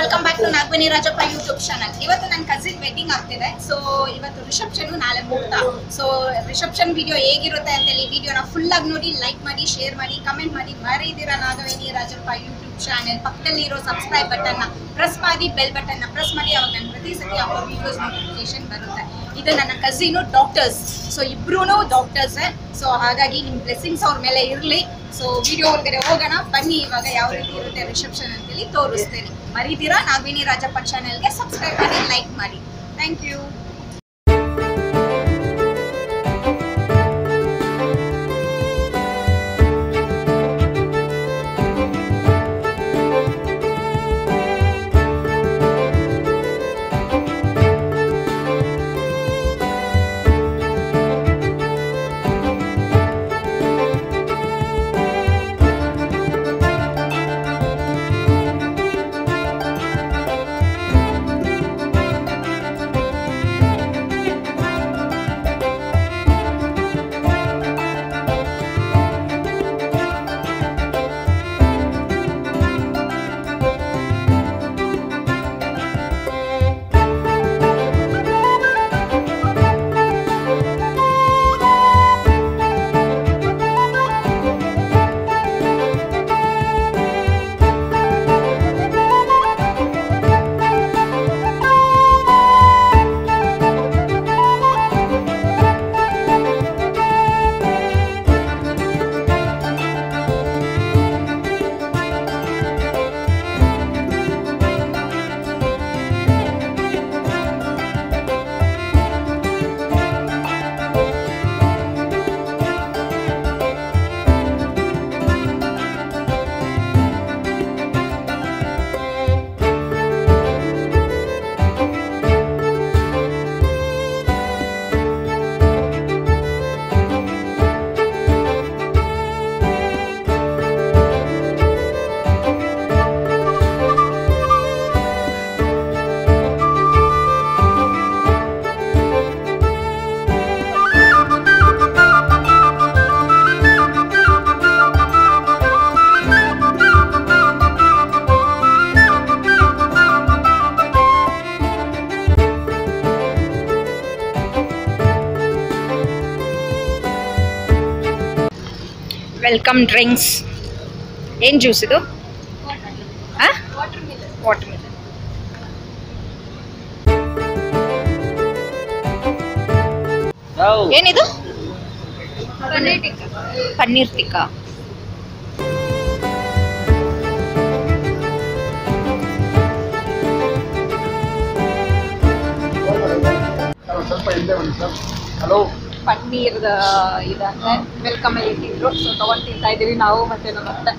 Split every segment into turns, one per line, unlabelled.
Welcome back to NagaveniRajappa YouTube channel. ಇವತ್ತು ನನ್ನ cousin wedding ಆಗ್ತಿದೆ. ಸೊ ಇವತ್ತು ರಿಸೆಪ್ಷನ್ ನಾಳೆ ಮುಹೂರ್ತ. ಸೊ ರಿಸೆಪ್ಷನ್ ವಿಡಿಯೋ ಹೇಗಿರುತ್ತೆ ಅಂತ ಹೇಳಿ ವಿಡಿಯೋನ ಫುಲ್ ಆಗಿ ನೋಡಿ, ಲೈಕ್ ಮಾಡಿ, ಶೇರ್ ಮಾಡಿ, ಕಮೆಂಟ್ ಮಾಡಿ. ಮರೀದಿರಾ NagaveniRajappa ಯೂಟ್ಯೂಬ್ ಚಾನಲ್ ಪಕ್ಕದಲ್ಲಿ ಇರೋ ಸಬ್ಸ್ಕ್ರೈಬ್ ಬಟನ್ನ ಪ್ರೆಸ್ ಮಾಡಿ, ಬೆಲ್ ಬಟನ್ನ ಪ್ರೆಸ್ ಮಾಡಿ. ಅವಾಗ ನಾನು ಪ್ರತಿ ಸತಿ ಅವರ ವಿಡಿಯೋಸ್ ನೋಟಿಫಿಕೇಶನ್ ಬರುತ್ತೆ. ಇದು ನನ್ನ ಕಸಿನು ಡಾಕ್ಟರ್ಸ್. ಸೊ ಇಬ್ರು ಡಾಕ್ಟರ್ಸ್. ಸೊ ಹಾಗಾಗಿ ನಿಮ್ಮ ಬ್ಲೆಸ್ಸಿಂಗ್ಸ್ ಅವ್ರ ಮೇಲೆ ಇರಲಿ. ಸೊ ವಿಡಿಯೋ ಒಳಗಡೆ ಹೋಗೋಣ ಬನ್ನಿ. ಇವಾಗ ಯಾವ ರೀತಿ ಇರುತ್ತೆ ರಿಸೆಪ್ಷನ್ ಅಂತೇಳಿ ತೋರಿಸ್ತೇನೆ. ಮರೀದಿರಾ NagaveniRajappa ಚಾನೆಲ್ಗೆ ಸಬ್ಸ್ಕ್ರೈಬ್ ಮಾಡಿ, ಲೈಕ್ ಮಾಡಿ. Thank you. Welcome drinks. ಏನು ಜ್ಯೂಸ್ ಇದು? Watermelon. ಏನಿದು? ಪನ್ನೀರ್ ಟಿಕ್ಕಾ.
ಹಲೋ,
ಪನ್ನೀರ್ ಇದಂತೆ ವೆಲ್ಕಮ್ ಅಲ್ಲಿ ಇಟ್ಟಿದ್ರು. ಸೊ ತಗೊಂಡು ತಿಂತಾ ಇದೀವಿ ನಾವು ಮತ್ತೆ ನಮ್ಮ ಅತ್ತೆ.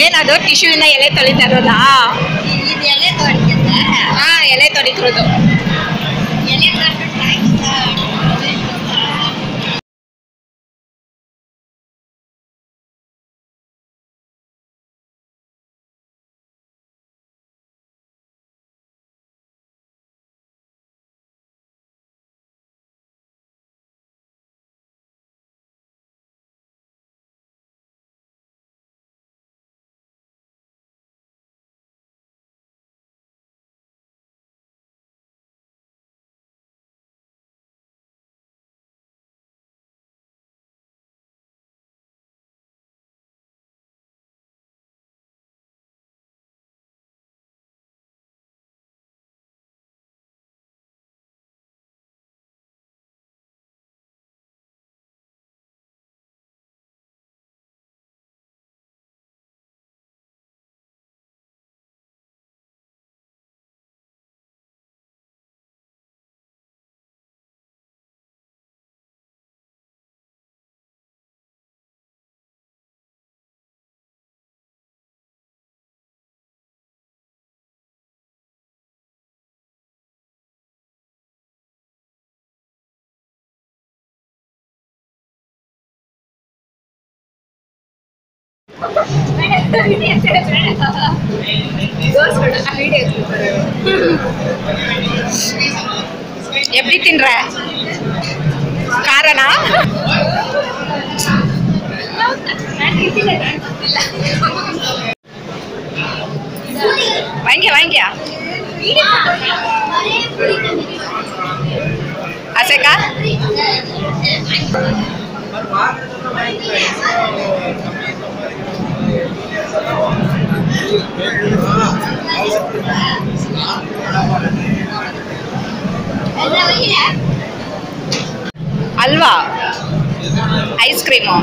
ಏನದು ಟಿಶ್ಯೂನ ಎಲೆ ತೊಳಿತಾ ಇರೋದಾ? ಇದು ಎಲೆ ತೊಳಿತಿದ್ದೆ. ಹಾ, ಎಲೆ ತೊಳಿತಿರೋದು. ಎಲೆ எப்படி தின்ற காரணா வாங்கியா வாங்கியா அசைக்கா ಅಲ್ವಾ ಐಸ್ ಕ್ರೀಮು